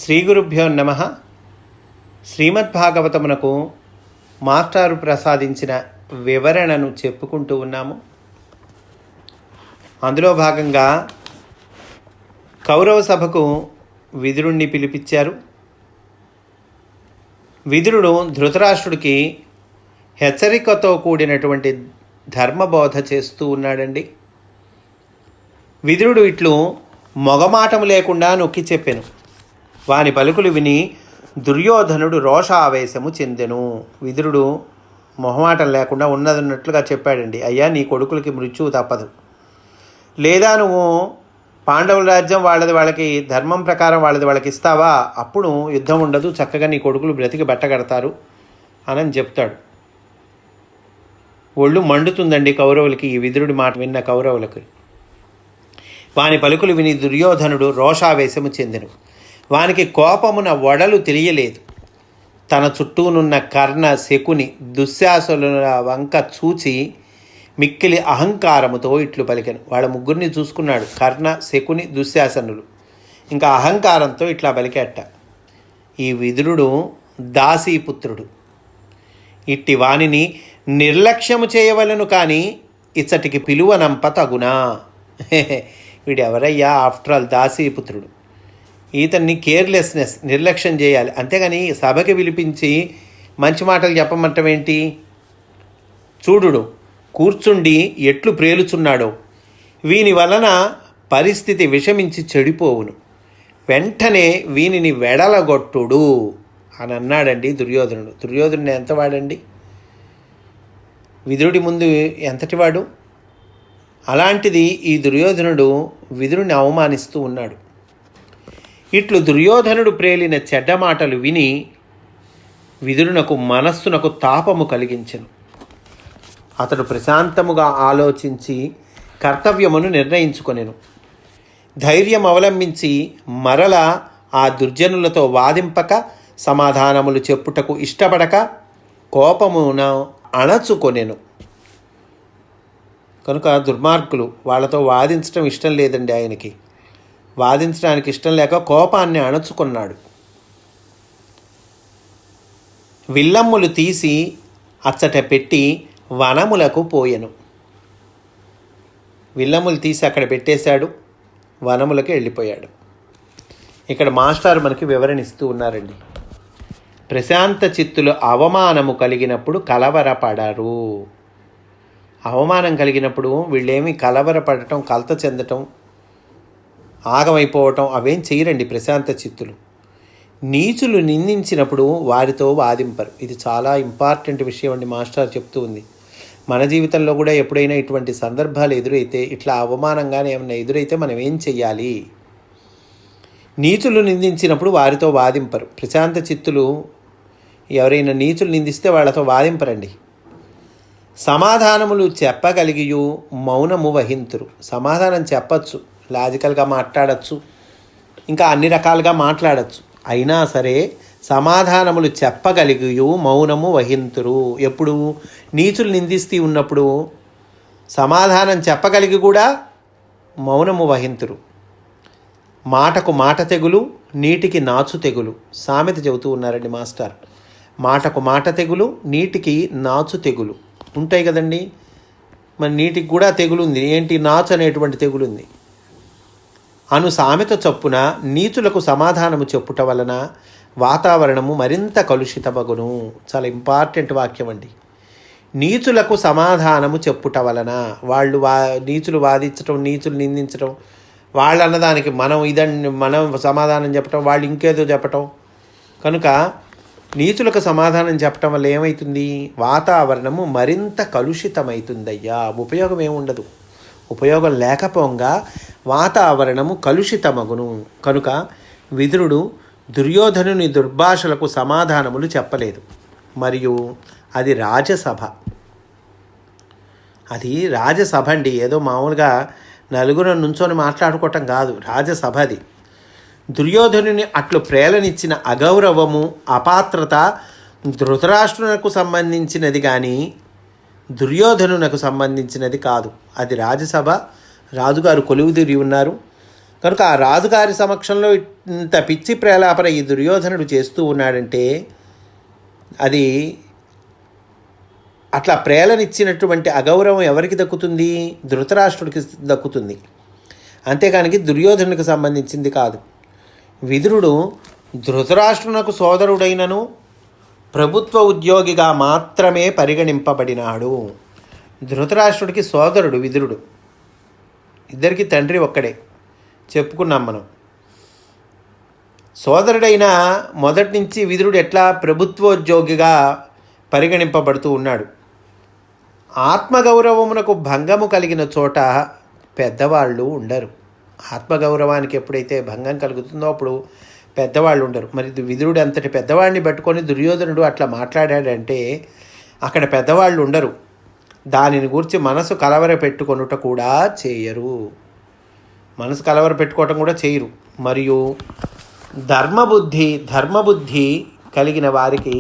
శ్రీ గురుభ్యో నమః. శ్రీమద్భాగవతమునకు మాస్టారు ప్రసాదించిన వివరణను చెప్పుకుంటూ ఉన్నాము. అందులో భాగంగా కౌరవ సభకు విదురుణ్ణి పిలిపించారు. విదురుడు ధృతరాష్ట్రుడికి హెచ్చరికతో కూడినటువంటి ధర్మబోధ చేస్తూ ఉన్నాడండి. విదురుడు ఇట్లు మొగమాటము లేకుండా నొక్కి చెప్పెను. వాని పలుకులు విని దుర్యోధనుడు రోషావేశము చెందెను. విదురుడు మొహమాటం లేకుండా ఉన్నదన్నట్లుగా చెప్పాడండి. అయ్యా, నీ కొడుకులకి మృత్యువు తప్పదు, లేదా నువ్వు పాండవుల రాజ్యం వాళ్ళకి ధర్మం ప్రకారం వాళ్ళకి ఇస్తావా, అప్పుడు యుద్ధం ఉండదు, చక్కగా నీ కొడుకులు బ్రతికి బట్టగడతారు అని చెప్తాడు. ఒళ్ళు మండుతుందండి కౌరవులకి, ఈ విదురుడి మాట విన్న కౌరవులకి. వాని పలుకులు విని దుర్యోధనుడు రోషావేశము చెందెను. వానికి కోపమున వడలు తెలియలేదు. తన చుట్టూనున్న కర్ణ, శకుని, దుశ్శాసనుల వంక చూచి మిక్కిలి అహంకారముతో ఇట్లు పలికెను. వాళ్ళ ముగ్గురిని చూసుకున్నాడు. కర్ణ, శకుని, దుశ్శాసనులు. ఇంకా అహంకారంతో ఇట్లా పలికేట. ఈ విదురుడు దాసీపుత్రుడు. ఇట్టి వానిని నిర్లక్ష్యము చేయవలను, కానీ ఇచ్చటికి పిలువనంప తగునా. వీడెవరయ్యా? ఆఫ్టర్ ఆల్ దాసీపుత్రుడు. ఈతన్ని కేర్లెస్నెస్, నిర్లక్ష్యం చేయాలి. అంతేగాని సభకి పిలిపించి మంచి మాటలు చెప్పమంటమేంటి? చూడుడు కూర్చుండి ఎట్లు ప్రేలుచున్నాడో, వీని వలన పరిస్థితి విషమించి చెడిపోవును. వెంటనే వీనిని వెడలగొట్టుడు అని అన్నాడండి దుర్యోధనుడు. దుర్యోధనుడు ఎంతవాడండి? విదురుడి ముందు ఎంతటివాడు? అలాంటిది ఈ దుర్యోధనుడు విదురుని అవమానిస్తూ ఉన్నాడు. ఇట్లు దుర్యోధనుడు ప్రేలిన చెడ్డ మాటలు విని విదురునకు మనస్సునకు తాపము కలిగించెను. అతడు ప్రశాంతముగా ఆలోచించి కర్తవ్యమును నిర్ణయించుకొనెను. ధైర్యం అవలంబించి మరల ఆ దుర్జనులతో వాదింపక, సమాధానములు చెప్పుటకు ఇష్టపడక కోపమున అణచుకొనెను. కనుక దుర్మార్గులు, వాళ్ళతో వాదించడం ఇష్టం లేదండి ఆయనకి. వాదించడానికి ఇష్టం లేక కోపాన్ని అణచుకున్నాడు. విల్లమ్ములు తీసి అచ్చట పెట్టి వనములకు పోయెను. విల్లమ్ములు తీసి అక్కడ పెట్టేశాడు, వనములకు వెళ్ళిపోయాడు. ఇక్కడ మాస్టర్ మనకి వివరణ ఇస్తూ ఉన్నారండి. ప్రశాంత చిత్తులు అవమానము కలిగినప్పుడు కలవరపడరు. అవమానం కలిగినప్పుడు వీళ్ళేమి కలవరపడటం, కలత చెందటం, ఆగమైపోవటం అవేం చేయరండి ప్రశాంత చిత్తులు. నీచులు నిందించినప్పుడు వారితో వాదింపరు. ఇది చాలా ఇంపార్టెంట్ విషయం అండి. మాస్టర్ చెప్తూ ఉంది. మన జీవితంలో కూడా ఎప్పుడైనా ఇటువంటి సందర్భాలు ఎదురైతే, ఇట్లా అవమానంగానే ఏమైనా ఎదురైతే మనం ఏం చెయ్యాలి? నీచులు నిందించినప్పుడు వారితో వాదింపరు. ప్రశాంత చిత్తులు ఎవరైనా నీచులు నిందిస్తే వాళ్ళతో వాదింపరండి. సమాధానములు చెప్పగలిగియు మౌనము వహింతురు. సమాధానం చెప్పచ్చు, లాజికల్గా మాట్లాడచ్చు, ఇంకా అన్ని రకాలుగా మాట్లాడచ్చు. అయినా సరే సమాధానములు చెప్పగలిగియు మౌనము వహింతురు. ఎప్పుడు? నీచులు నిందిస్తూ ఉన్నప్పుడు సమాధానం చెప్పగలిగి కూడా మౌనము వహింతురు. మాటకు మాట తెగులు, నీటికి నాచు తెగులు. సామెత చెబుతూ ఉన్నారండి మాస్టర్. మాటకు మాట తెగులు, నీటికి నాచు తెగులు ఉంటాయి కదండి. మరి నీటికి కూడా తెగులుంది. ఏంటి? నాచు అనేటువంటి తెగులుంది. అను సామెత చొప్పున నీచులకు సమాధానము చెప్పుట వలన వాతావరణము మరింత కలుషితమగును. చాలా ఇంపార్టెంట్ వాక్యం అండి. నీచులకు సమాధానము చెప్పుట వలన, వాళ్ళు నీచులు వాదించటం, నీచులు నిందించటం, వాళ్ళు అన్నదానికి మనం సమాధానం చెప్పటం, వాళ్ళు ఇంకేదో చెప్పటం. కనుక నీచులకు సమాధానం చెప్పటం వల్ల ఏమవుతుంది? వాతావరణము మరింత కలుషితమవుతుందయ్యా. ఉపయోగం ఏముండదు. ఉపయోగం లేకపోగా వాతావరణము కలుషితమగును. కనుక విదురుడు దుర్యోధనుని దుర్భాషలకు సమాధానములు చెప్పలేదు. మరియు అది రాజసభ. అది రాజసభ అండి. ఏదో మామూలుగా నలుగురు నుంచొని మాట్లాడుకోవటం కాదు, రాజసభ అది. దుర్యోధనుని అట్లు ప్రేరణించిన అగౌరవము, అపాత్రత ధృతరాష్ట్రునకు సంబంధించినది కానీ దుర్యోధనునకు సంబంధించినది కాదు. అది రాజసభ. రాజుగారు కొలువుదీరి ఉన్నారు. కనుక ఆ రాజుగారి సమక్షంలో ఇంత పిచ్చి ప్రేలాపన ఈ దుర్యోధనుడు చేస్తూ ఉన్నాడంటే అది అట్లా ప్రేలనిచ్చినటువంటి అగౌరవం ఎవరికి దక్కుతుంది? ధృతరాష్ట్రుడికి దక్కుతుంది, అంతేకానికి దుర్యోధనుడికి సంబంధించింది కాదు. విదురుడు ధృతరాష్ట్రునకు సోదరుడైనను ప్రభుత్వ ఉద్యోగిగా మాత్రమే పరిగణింపబడినాడు. ధృతరాష్ట్రుడికి సోదరుడు విదురుడు, ఇద్దరికి తండ్రి ఒక్కడే చెప్పుకున్నాం మనం. సోదరుడైన మొదటి నుంచి విదురుడు ఎట్లా ప్రభుత్వోద్యోగిగా పరిగణింపబడుతూ ఉన్నాడు. ఆత్మగౌరవమునకు భంగము కలిగిన చోట పెద్దవాళ్ళు ఉండరు. ఆత్మగౌరవానికి ఎప్పుడైతే భంగం కలుగుతుందో అప్పుడు పెద్దవాళ్ళు ఉండరు. మరి విదురుడు అంతటి పెద్దవాడిని పట్టుకొని దుర్యోధనుడు అట్లా మాట్లాడాడంటే అక్కడ పెద్దవాళ్ళు ఉండరు. దానిని గురించి మనసు కలవర పెట్టుకొనుట కూడా చేయరు. మనసు కలవర పెట్టుకోవటం కూడా చేయరు. మరియు ధర్మబుద్ధి కలిగిన వారికి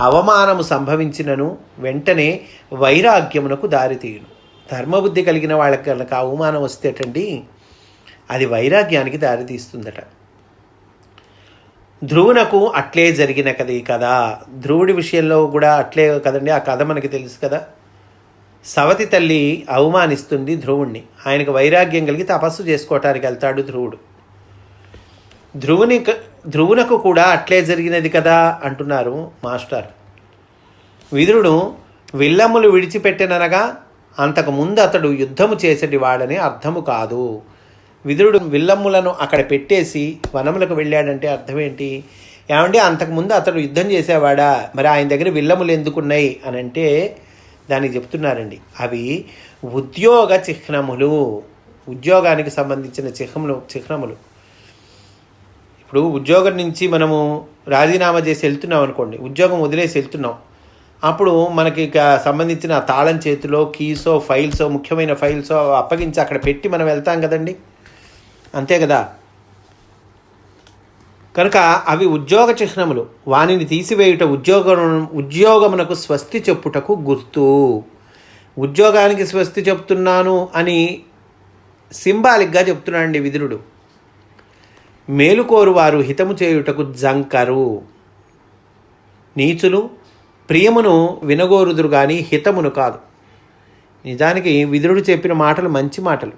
అవమానము సంభవించినను వెంటనే వైరాగ్యమునకు దారితీయును. ధర్మబుద్ధి కలిగిన వాళ్ళకి కనుక అవమానం వస్తేటండి అది వైరాగ్యానికి దారితీస్తుందట. ధ్రువునకు అట్లే జరిగిన కదా. ధ్రువుడి విషయంలో కూడా అట్లే కదండి. ఆ కథ మనకి తెలుసు కదా. సవతి తల్లి అవమానిస్తుంది ధ్రువుణ్ణి. ఆయనకు వైరాగ్యం కలిగి తపస్సు చేసుకోవటానికి వెళ్తాడు ధ్రువుడు. ధ్రువునకు కూడా అట్లే జరిగినది కదా అంటున్నారు మాస్టర్. విదురుడు విల్లములు విడిచిపెట్టిననగా అంతకుముందు అతడు యుద్ధము చేసేటి వాడని అర్థము కాదు. విదురుడు విల్లమ్ములను అక్కడ పెట్టేసి వనములకు వెళ్ళాడంటే అర్థం ఏంటి? ఏమంటే అంతకుముందు అతడు యుద్ధం చేసేవాడా, మరి ఆయన దగ్గర విల్లములు ఎందుకున్నాయి అని అంటే దానికి చెప్తున్నారండి. అవి ఉద్యోగ చిహ్నములు, ఉద్యోగానికి సంబంధించిన చిహ్నములు. ఇప్పుడు ఉద్యోగం నుంచి మనము రాజీనామా చేసి వెళ్తున్నాం అనుకోండి, ఉద్యోగం వదిలేసి వెళ్తున్నాం, అప్పుడు మనకి సంబంధించిన తాళం చేతిలో కీసో ఫైల్సో ముఖ్యమైన ఫైల్సో అప్పగించి అక్కడ పెట్టి మనం వెళ్తాం కదండి, అంతే కదా. కనుక అవి ఉద్యోగ చిహ్నములు. వానిని తీసివేయుట ఉద్యోగమునకు స్వస్తి చెప్పుటకు గుర్తు. ఉద్యోగానికి స్వస్తి చెప్తున్నాను అని సింబాలిక్గా చెప్తున్నాడండి విదురుడు. మేలుకోరు వారు హితము చేయుటకు జంకరు. నీచులు ప్రియమును వినగోరుదురు కానీ హితమును కాదు. నిజానికి విదురుడు చెప్పిన మాటలు మంచి మాటలు.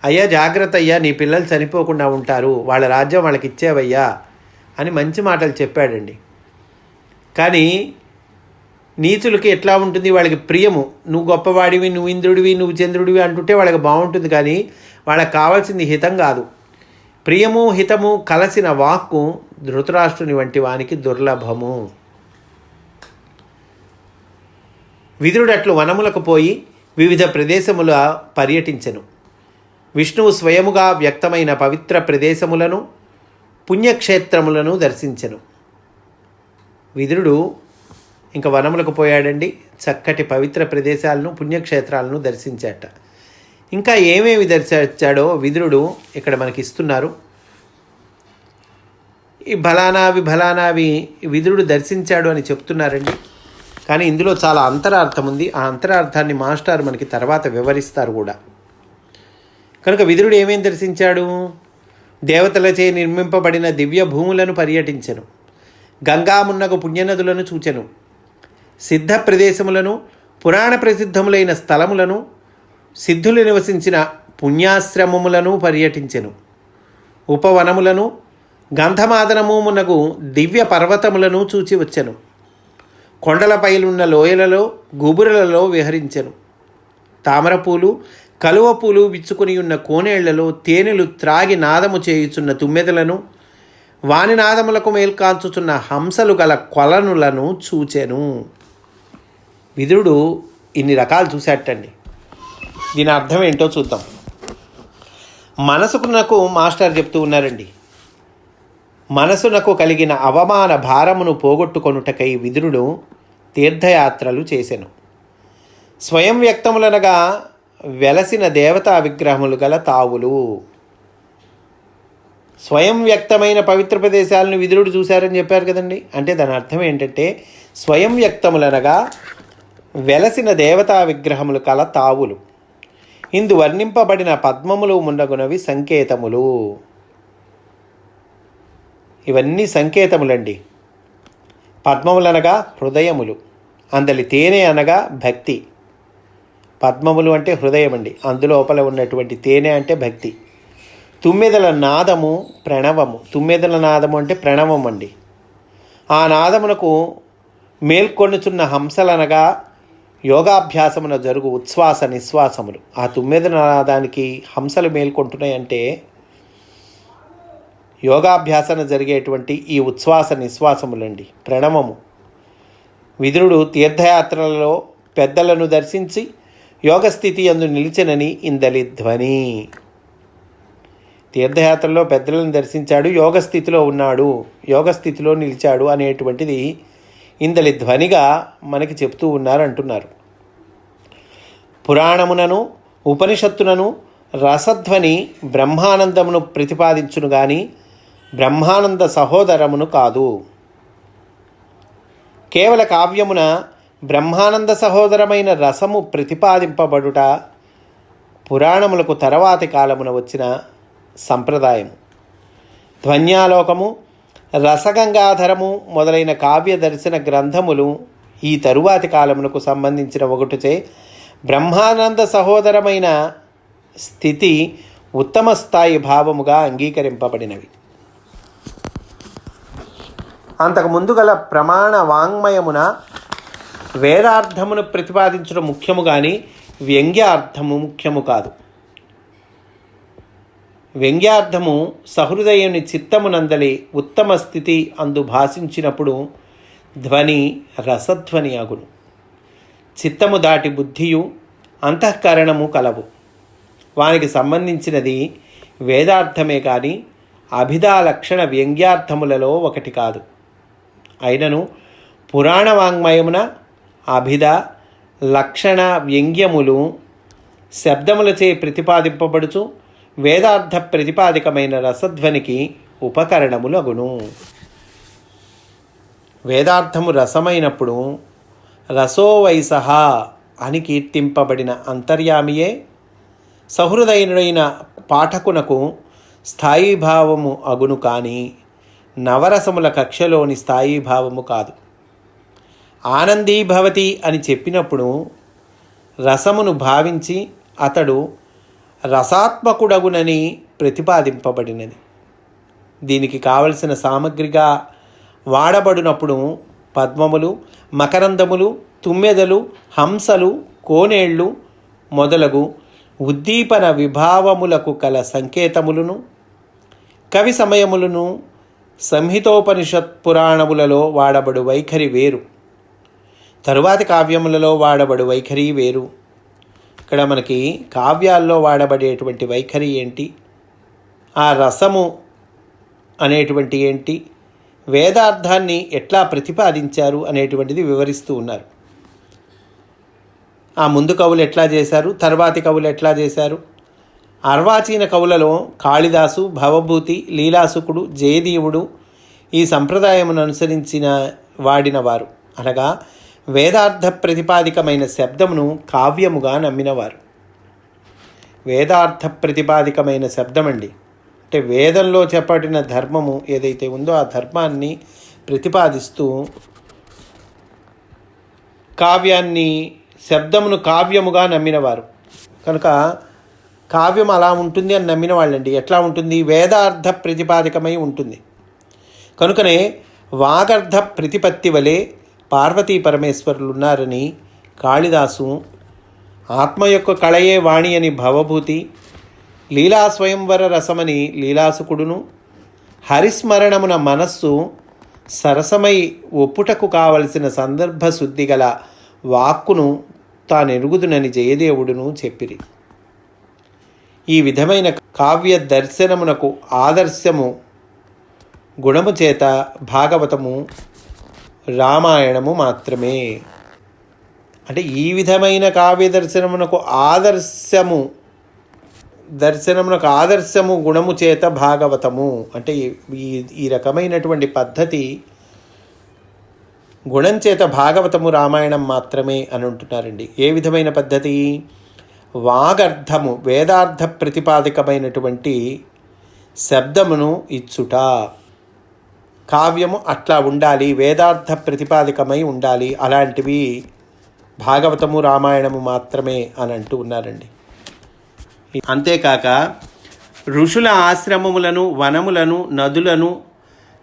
అయ్యా జాగ్రత్త అయ్యా, నీ పిల్లలు చనిపోకుండా ఉంటారు, వాళ్ళ రాజ్యం వాళ్ళకి ఇచ్చేవయ్యా అని మంచి మాటలు చెప్పాడండి. కానీ నీచులకి ఎట్లా ఉంటుంది? వాళ్ళకి ప్రియము, నువ్వు గొప్పవాడివి, నువ్వు ఇంద్రుడివి, నువ్వు చంద్రుడివి అంటుంటే వాళ్ళకి బాగుంటుంది, కానీ వాళ్ళకి కావాల్సింది హితం కాదు. ప్రియము హితము కలసిన వాక్కు ధృతరాష్ట్రుని వంటి వానికి దుర్లభము. విదురుడట్లు వనములకు పోయి వివిధ ప్రదేశముల పర్యటించెను. విష్ణువు స్వయముగా వ్యక్తమైన పవిత్ర ప్రదేశములను పుణ్యక్షేత్రములను దర్శించెను. విదురుడు ఇంకా వనములకు పోయాడండి. చక్కటి పవిత్ర ప్రదేశాలను పుణ్యక్షేత్రాలను దర్శించాట. ఇంకా ఏమేమి దర్శించాడో విదురుడు ఇక్కడ మనకి ఇస్తున్నారు. ఈ ఫలానావి విదురుడు దర్శించాడు అని చెప్తున్నారండి. కానీ ఇందులో చాలా అంతరార్థం ఉంది. ఆ అంతరార్థాన్ని మాస్టర్ మనకి తర్వాత వివరిస్తారు కూడా. కనుక విదురుడు ఏమేం దర్శించాడు? దేవతలచే నిర్మింపబడిన దివ్య భూములను పర్యటించెను. గంగామున్నగు పుణ్యనదులను చూచెను. సిద్ధ ప్రదేశములను, పురాణ ప్రసిద్ధములైన స్థలములను, సిద్ధులు నివసించిన పుణ్యాశ్రమములను పర్యటించెను. ఉపవనములను, గంధమాదనమునగు దివ్య పర్వతములను చూచి వచ్చెను. కొండలపైలున్న లోయలలో, గుబురలలో విహరించెను. తామరపూలు, కలువ పూలు విచ్చుకొని ఉన్న కోనేళ్లలో తేనెలు త్రాగి నాదము చేయుచున్న తుమ్మెదలను, వాని నాదములకు మేల్కాంచుచున్న హంసలు గల కొలనులను చూచెను. విదురుడు ఇన్ని రకాలు చూశాటండి. దీని అర్థం ఏంటో చూద్దాం. మనసుకునకు మాస్టర్ చెప్తూ ఉన్నారండి. మనసునకు కలిగిన అవమాన భారమును పోగొట్టుకొనుటకై విదురుడు తీర్థయాత్రలు చేసెను. స్వయం వ్యక్తములనగా వెలసిన దేవతా విగ్రహములు గల తావులు. స్వయం వ్యక్తమైన పవిత్ర ప్రదేశాలను విదురుడు చూశారని చెప్పారు కదండి. అంటే దాని అర్థం ఏంటంటే స్వయం వ్యక్తములనగా వెలసిన దేవతా విగ్రహములు కల తావులు. ఇందు వర్ణింపబడిన పద్మములు మున్నగునవి సంకేతములు. ఇవన్నీ సంకేతములండి. పద్మములనగా హృదయములు, అందలి తేనె అనగా భక్తి. పద్మములు అంటే హృదయం అండి, అందులోపల ఉన్నటువంటి తేనె అంటే భక్తి. తుమ్మెదల నాదము ప్రణవము. తుమ్మెదల నాదము అంటే ప్రణవం అండి. ఆ నాదమునకు మేల్కొనుచున్న హంసలనగా యోగాభ్యాసమున జరుగు ఉచ్ఛ్వాస నిశ్వాసములు. ఆ తుమ్మెదల నాదానికి హంసలు మేల్కొంటున్నాయంటే యోగాభ్యాసన జరిగేటువంటి ఈ ఉచ్ఛ్వాస నిశ్వాసములండి, ప్రణవము. విదురుడు తీర్థయాత్రలలో పెద్దలను దర్శించి యోగస్థితి యందు నిలిచెనని ఇందలి ధ్వని. తీర్థయాత్రలో పెద్దలను దర్శించాడు, యోగస్థితిలో ఉన్నాడు, యోగస్థితిలో నిలిచాడు అనేటువంటిది ఇందలి ధ్వనిగా మనకి చెప్తూ ఉన్నారంటున్నారు. పురాణమునను ఉపనిషత్తునను రసధ్వని బ్రహ్మానందమును ప్రతిపాదించును గాని బ్రహ్మానంద సహోదరమును కాదు. కేవల కావ్యమున బ్రహ్మానంద సహోదరమైన రసము ప్రతిపాదింపబడుట పురాణములకు తర్వాతి కాలమున వచ్చిన సంప్రదాయం. ధ్వన్యాలోకము, రసగంగాధరము మొదలైన కావ్య దర్శన గ్రంథములు ఈ తరువాతి కాలమునకు సంబంధించిన ఒకటిచే బ్రహ్మానంద సహోదరమైన స్థితి ఉత్తమ స్థాయి భావముగా అంగీకరింపబడినవి. అంతకు ముందు గల ప్రమాణ వాంగ్మయమున వేదార్థమును ప్రతిపాదించడం ముఖ్యము కానీ వ్యంగ్యార్థము ముఖ్యము కాదు. వ్యంగ్యార్థము సహృదయుని చిత్తమునందలి ఉత్తమ స్థితి అందు భాషించినప్పుడు ధ్వని రసధ్వని అగును. చిత్తము దాటి బుద్ధియు అంతఃకరణము కలవు. వానికి సంబంధించినది వేదార్థమే కానీ అభిధా లక్షణ వ్యంగ్యార్థములలో ఒకటి కాదు. అయినను పురాణ వాంగ్మయమున అభిధ లక్షణ వ్యంగ్యములు శబ్దములచే ప్రతిపాదింపబడుచు వేదార్థ ప్రతిపాదికమైన రసధ్వనికి ఉపకరణములు అగును. వేదార్థము రసమైనప్పుడు రసోవైసహ అని కీర్తింపబడిన అంతర్యామియే సహృదయుడైన పాఠకునకు స్థాయీభావము అగును కానీ నవరసముల కక్షలోని స్థాయీభావము కాదు. ఆనందీభవతి అని చెప్పినప్పుడు రసమును భావించి అతడు రసాత్మకుడగునని ప్రతిపాదింపబడినది. దీనికి కావలసిన సామగ్రిగా వాడబడినప్పుడు పద్మములు, మకరందములు, తుమ్మెదలు, హంసలు, కోనేళ్ళు మొదలగు ఉద్దీపన విభావములకు కల సంకేతములను, కవి సమయములను, సంహితోపనిషత్ పురాణములలో వాడబడు వైఖరి వేరు, తరువాతి కావ్యములలో వాడబడు వైఖరి వేరు. ఇక్కడ మనకి కావ్యాల్లో వాడబడేటువంటి వైఖరి ఏంటి, ఆ రసము అనేటువంటి ఏంటి, వేదార్థాన్ని ఎట్లా ప్రతిపాదించారు అనేటువంటిది వివరిస్తూ ఉన్నారు. ఆ ముందు కవులు ఎట్లా చేశారు, తర్వాతి కవులు ఎట్లా చేశారు. అర్వాచీన కవులలో కాళిదాసు, భవభూతి, లీలాసుకుడు, జయదేవుడు ఈ సంప్రదాయమును అనుసరించిన వాడినవారు, అనగా వేదార్థ ప్రతిపాదికమైన శబ్దమును కావ్యముగా నమ్మినవారు. వేదార్థ ప్రతిపాదికమైన శబ్దమండి అంటే వేదంలో చెప్పబడిన ధర్మము ఏదైతే ఉందో ఆ ధర్మాన్ని ప్రతిపాదిస్తూ కావ్యాన్ని, శబ్దమును కావ్యముగా నమ్మినవారు. కనుక కావ్యం అలా ఉంటుంది అని నమ్మిన వాళ్ళండి. ఎట్లా ఉంటుంది, వేదార్థ ప్రతిపాదికమై ఉంటుంది. కనుకనే వాగర్థ ప్రతిపత్తి వలె పార్వతీ పరమేశ్వరులు ఉన్నారని కాళిదాసు, ఆత్మ యొక్క కళయే వాణి అని భవభూతి, లీలా స్వయంవర రసమని లీలాసుకుడును, హరిస్మరణమున మనస్సు సరసమై ఒప్పుటకు కావలసిన సందర్భ శుద్ధి గల వాక్కును తానెరుగుదునని జయదేవుడును చెప్పిరి. ఈ విధమైన కావ్య దర్శనమునకు ఆదర్శము గుణము చేత భాగవతము, రామాయణము మాత్రమే. అంటే ఈ విధమైన కావ్య దర్శనమునకు ఆదర్శము గుణము చేత భాగవతము అంటే ఈ రకమైనటువంటి పద్ధతి గుణం చేత భాగవతము, రామాయణం మాత్రమే అని అంటున్నారండి. ఏ విధమైన పద్ధతి, వాగర్థము వేదార్థ ప్రతిపాదికమైనటువంటి శబ్దమును ఇచ్చుట, కావ్యము అట్లా ఉండాలి, వేదార్థ ప్రతిపాదికమై ఉండాలి. అలాంటివి భాగవతము రామాయణము మాత్రమే అని అంటూ ఉన్నారండి. అంతేకాక ఋషుల ఆశ్రమములను, వనములను, నదులను,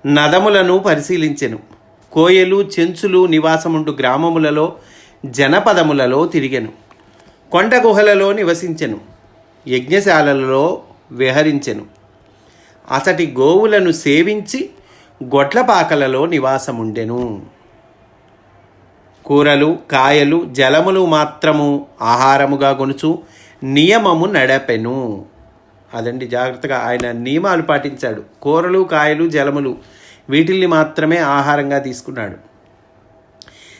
నదములను పరిశీలించెను. కోయలు, చెంచులు నివాసముండు గ్రామములలో, జనపదములలో తిరిగెను. కొండ గుహలలో నివసించెను. యజ్ఞశాలలలో విహరించెను. అతటి గోవులను సేవించి గొడ్లపాకలలో నివాసముండెను. కూరలు, కాయలు, జలములు మాత్రము ఆహారముగా కొనుచు నియమము నడపెను. అదండి జాగ్రత్తగా ఆయన నియమాలు పాటించాడు. కూరలు, కాయలు, జలములు వీటిల్ని మాత్రమే ఆహారంగా తీసుకున్నాడు.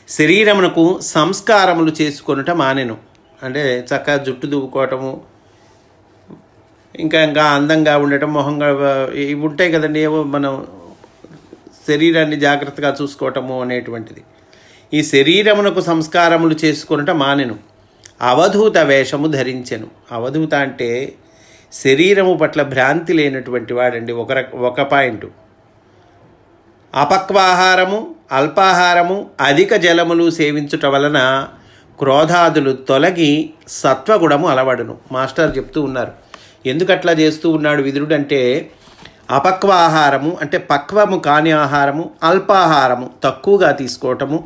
శరీరమునకు సంస్కారములు చేసుకొనుట మానెను. అంటే చక్కగా జుట్టు దువ్వుకోవటము, ఇంకా అందంగా ఉండటం, మొహంగా ఇవి ఉంటాయి కదండి, ఏవో మనం శరీరాన్ని జాగ్రత్తగా చూసుకోవటము అనేటువంటిది. ఈ శరీరమునకు సంస్కారములు చేసుకొనుట మానెను. అవధూత వేషము ధరించెను. అవధూత అంటే శరీరము పట్ల భ్రాంతి లేనటువంటి వాడండి. ఒక పాయింట్. అపక్వాహారము, అల్పాహారము, అధిక జలములు సేవించుట వలన క్రోధాదులు తొలగి సత్వగుణము అలవడును. మాస్టర్ చెప్తూ ఉన్నారు. ఎందుకట్లా చేస్తూ ఉన్నాడు విదురుడు అంటే, అపక్వాహారము అంటే పక్వము కాని ఆహారము, అల్పాహారము తక్కువగా తీసుకోవటము,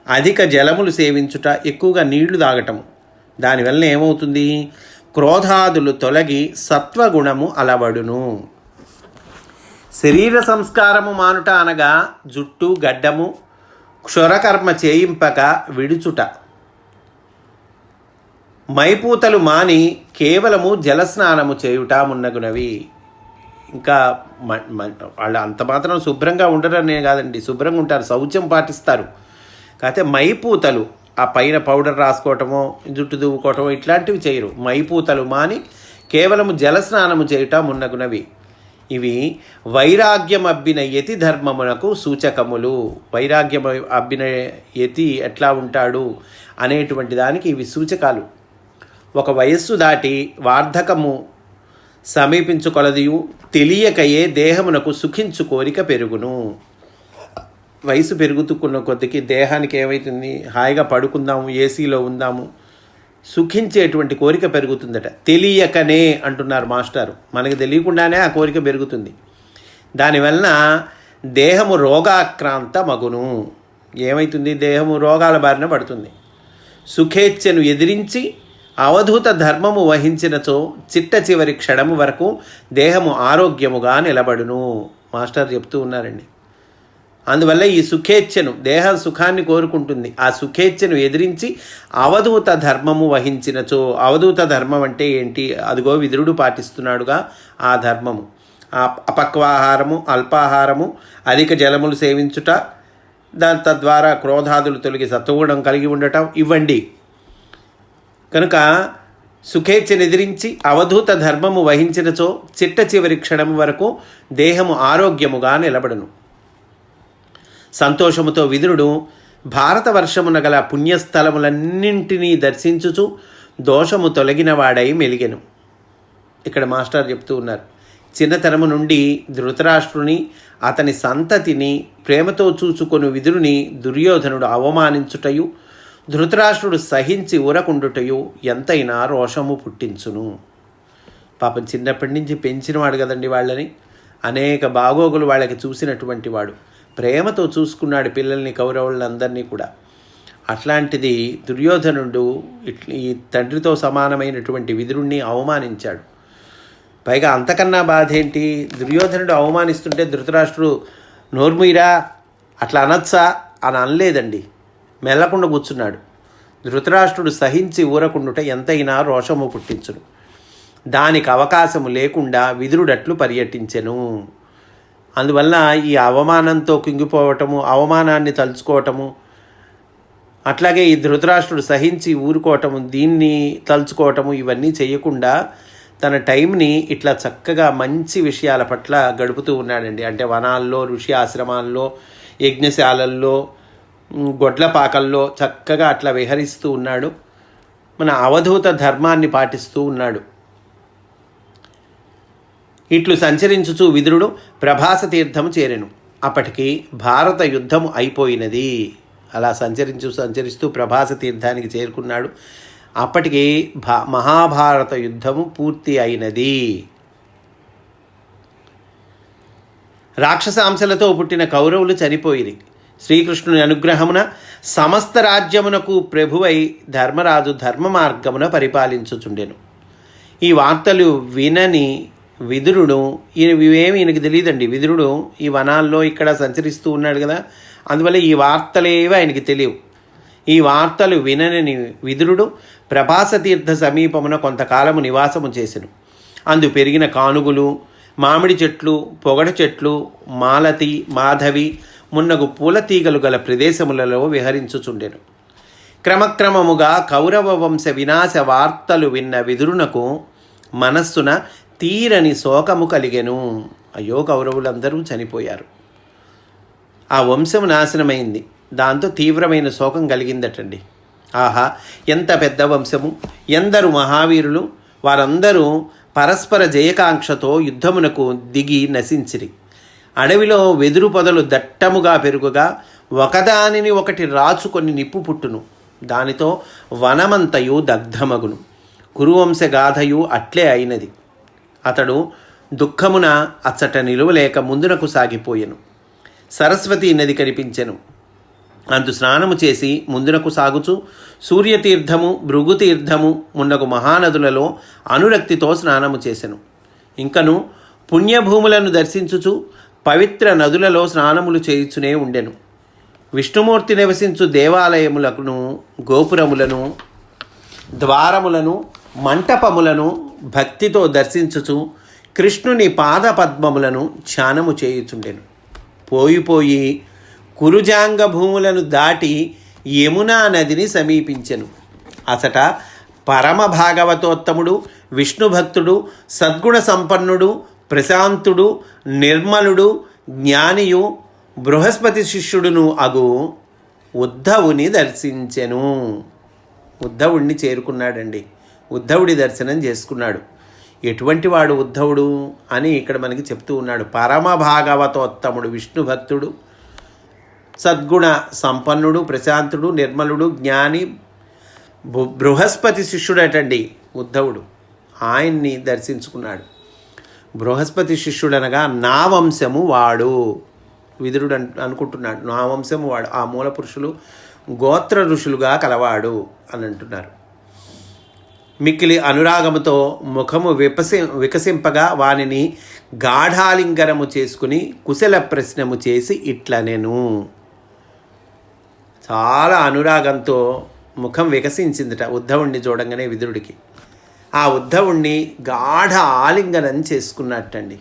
అధిక జలములు సేవించుట, ఎక్కువగా నీళ్లు తాగటము. దానివల్ల ఏమవుతుంది? క్రోధాదులు తొలగి సత్వగుణము అలవడును. శరీర సంస్కారము మానుట అనగా జుట్టు, గడ్డము, క్షురకర్మ చేయింపక విడుచుట, మైపూతలు మాని కేవలము జలస్నానము చేయుట మున్నగునవి. ఇంకా వాళ్ళు అంత మాత్రం శుభ్రంగా ఉండరనే కాదండి, శుభ్రంగా ఉంటారు, శౌచం పాటిస్తారు. కాకపోతే మైపూతలు, ఆ పైన పౌడర్ రాసుకోవటమో, జుట్టు దువ్వుకోవటమో ఇట్లాంటివి చేయరు. మైపూతలు మాని కేవలము జలస్నానము చేయుట మున్నగునవి. ఇవి వైరాగ్యం అబ్బిన యతి ధర్మమునకు సూచకములు. వైరాగ్యం అబ్బిన యతి ఎట్లా ఉంటాడు అనేటువంటి దానికి ఇవి సూచకాలు. ఒక వయస్సు దాటి వార్ధకము సమీపించు కొలదియు తెలియకయే దేహమునకు సుఖించు కోరిక పెరుగును. వయసు పెరుగుతున్న కొద్దికి దేహానికి ఏమవుతుంది? హాయిగా పడుకుందాము, ఏసీలో ఉందాము, సుఖించేటువంటి కోరిక పెరుగుతుందట. తెలియకనే అంటున్నారు మాస్టారు. మనకు తెలియకుండానే ఆ కోరిక పెరుగుతుంది. దానివలన దేహము రోగాక్రాంత మగును. ఏమవుతుంది? దేహము రోగాల బారిన పడుతుంది. సుఖేచ్ఛను ఎదిరించి అవధూత ధర్మము వహించినచో చిట్ట చివరి క్షణము వరకు దేహము ఆరోగ్యముగా నిలబడును. మాస్టర్ చెప్తూ ఉన్నారండి. అందువల్ల ఈ సుఖేచ్ఛను, దేహ సుఖాన్ని కోరుకుంటుంది, ఆ సుఖేచ్ఛను ఎదిరించి అవధూత ధర్మము వహించినచో. అవధూత ధర్మం అంటే ఏంటి? అదిగో విదురుడు పాటిస్తున్నాడుగా ఆ ధర్మము. అపక్వాహారము, అల్పాహారము, అధిక జలములు సేవించుట, తద్వారా క్రోధాదులు తొలగి సత్వగుణం కలిగి ఉండటం ఇవ్వండి. కనుక సుఖేచ్ఛను ఎదిరించి అవధూత ధర్మము వహించినచో చిట్ట చివరి క్షణము వరకు దేహము ఆరోగ్యముగా నిలబడును. సంతోషముతో విదురుడు భారతవర్షమున గల పుణ్యస్థలములన్నింటినీ దర్శించుచు దోషము తొలగిన వాడై మెలిగెను. ఇక్కడ మాస్టర్ చెప్తూ ఉన్నారు. చిన్నతనము నుండి ధృతరాష్ట్రుని, అతని సంతతిని ప్రేమతో చూచుకొను విదురుని దుర్యోధనుడు అవమానించుటయు, ధృతరాష్ట్రుడు సహించి ఊరకుండుటయు ఎంతైనా రోషము పుట్టించును. పాపం చిన్నప్పటి నుంచి పెంచినవాడు కదండి వాళ్ళని. అనేక బాగోగులు వాళ్ళకి చూసినటువంటి వాడు. ప్రేమతో చూసుకున్నాడు పిల్లల్ని, కౌరవులందరినీ కూడా. అట్లాంటిది దుర్యోధనుడు ఈ తండ్రితో సమానమైనటువంటి విదురుణ్ణి అవమానించాడు. పైగా అంతకన్నా బాధ ఏంటి? దుర్యోధనుడు అవమానిస్తుంటే ధృతరాష్ట్రుడు నోర్ముయిరా అట్లా అనొచ్చా అని అనలేదండి, మెల్లకుండా కూర్చున్నాడు. ధృతరాష్ట్రుడు సహించి ఊరకుండుట ఎంతైనా రోషము పుట్టించును. దానికి అవకాశము లేకుండా విదురుడట్లు పర్యటించెను. అందువల్ల ఈ అవమానంతో కుంగిపోవటము, అవమానాన్ని తలుచుకోవటము, అట్లాగే ఈ ధృతరాష్ట్రుడు సహించి ఊరుకోవటము, దీన్ని తలుచుకోవటము, ఇవన్నీ చేయకుండా తన టైంని ఇట్లా చక్కగా మంచి విషయాల పట్ల గడుపుతూ ఉన్నాడండి. అంటే వనాల్లో, ఋషి ఆశ్రమాల్లో, యజ్ఞశాలల్లో, గొడ్లపాకల్లో చక్కగా అట్లా విహరిస్తూ ఉన్నాడు. మన అవధూత ధర్మాన్ని పాటిస్తూ ఉన్నాడు. ఇట్లు సంచరించుచు విదురుడు ప్రభాస తీర్థము చేరెను. అప్పటికి భారత యుద్ధము అయిపోయినది. అలా సంచరిస్తూ ప్రభాస తీర్థానికి చేరుకున్నాడు. అప్పటికి మహాభారత యుద్ధము పూర్తి అయినది. రాక్షసాంశలతో పుట్టిన కౌరవులు చనిపోయిరి. శ్రీకృష్ణుని అనుగ్రహమున సమస్త రాజ్యమునకు ప్రభువై ధర్మరాజు ధర్మ మార్గమున పరిపాలించుచుండెను. ఈ వార్తలు వినని విదురుడు, ఇవేమి ఈయనకి తెలియదండి. విదురుడు ఈ వనాల్లో ఇక్కడ సంచరిస్తూ ఉన్నాడు కదా, అందువల్ల ఈ వార్తలేవి ఆయనకి తెలియవు. ఈ వార్తలు వినని విదురుడు ప్రభాస తీర్థ సమీపమున కొంతకాలము నివాసము చేసెను. అందు పెరిగిన కానుగులు, మామిడి చెట్లు, పొగడ చెట్లు, మాలతి, మాధవి మున్నగు పూల తీగలు గల ప్రదేశములలో విహరించుచుండెను. క్రమక్రమముగా కౌరవ వంశ వినాశ వార్తలు విన్న విదురునకు మనస్సున తీరని శోకము కలిగెను. అయ్యో, కౌరవులందరూ చనిపోయారు, ఆ వంశము నాశనమైంది. దాంతో తీవ్రమైన శోకం కలిగిందటండి. ఆహా, ఎంత పెద్ద వంశము, ఎందరు మహావీరులు, వారందరూ పరస్పర జయకాంక్షతో యుద్ధమునకు దిగి నశించిరి. అడవిలో వెదురు పొదలు దట్టముగా పెరుగుగా ఒకదానిని ఒకటి రాచుకొని నిప్పు పుట్టును. దానితో వనమంతయు దగ్ధమగును. కురువంశగాథయు అట్లే అయినది. అతడు దుఃఖమున అచ్చట నిలువలేక ముందునకు సాగిపోయెను. సరస్వతీ నది కనిపించెను. అందు స్నానము చేసి ముందునకు సాగుచు సూర్యతీర్థము, భృగుతీర్థము మున్నగు మహానదులలో అనురక్తితో స్నానము చేసెను. ఇంకను పుణ్యభూములను దర్శించుచు పవిత్ర నదులలో స్నానములు చేయుచునే ఉండెను. విష్ణుమూర్తి నివసించు దేవాలయములను, గోపురములను, ద్వారములను, మంటపములను భక్తితో దర్శించుచు కృష్ణుని పాదపద్మములను ధ్యానము చేయుచుండెను. పోయి కురుజాంగ భూములను దాటి యమునా నదిని సమీపించెను. అచట పరమ భాగవతోత్తముడు, విష్ణుభక్తుడు, సద్గుణ సంపన్నుడు, ప్రశాంతుడు, నిర్మలుడు, జ్ఞానియు, బృహస్పతి శిష్యుడును అగు ఉద్ధవుని దర్శించెను. ఉద్ధవుడిని చేరుకున్నాడండి. ఉద్ధవుడి దర్శనం చేసుకున్నాడు. ఎటువంటి వాడు ఉద్ధవుడు అని ఇక్కడ మనకి చెప్తూ ఉన్నాడు. పరమ భాగవతోత్తముడు, విష్ణు భక్తుడు, సద్గుణ సంపన్నుడు, ప్రశాంతుడు, నిర్మలుడు, జ్ఞాని, బృహస్పతి శిష్యుడటండి ఉద్ధవుడు. ఆయన్ని దర్శించుకున్నాడు. బృహస్పతి శిష్యుడనగా నా వంశము వాడు. విదురుడు అనుకుంటున్నాడు, నా వంశము వాడు, ఆ మూల పురుషులు గోత్ర ఋషులుగా కలవాడు అని అంటున్నారు. మిక్కిలి అనురాగముతో ముఖము వికసింపగా వానిని గాఢాలింగనము చేసుకుని కుశల ప్రశ్నము చేసి ఇట్లనెను. చాలా అనురాగంతో ముఖం వికసించిందిట ఉద్ధవుణ్ణి చూడంగానే విదురుడికి. ఆ ఉద్ధవుణ్ణి గాఢ ఆలింగనం చేసుకున్నట్టండి.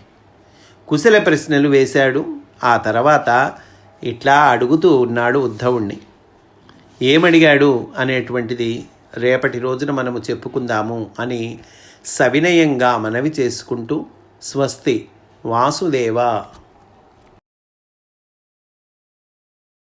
కుశల ప్రశ్నలు వేశాడు. ఆ తర్వాత ఇట్లా అడుగుతూ ఉన్నాడు ఉద్ధవుణ్ణి. ఏమడిగాడు అనేటువంటిది రేపటి రోజున మనము చెప్పుకుందాము అని సవినయంగా మనవి చేసుకుంటూ స్వస్తి వాసుదేవ.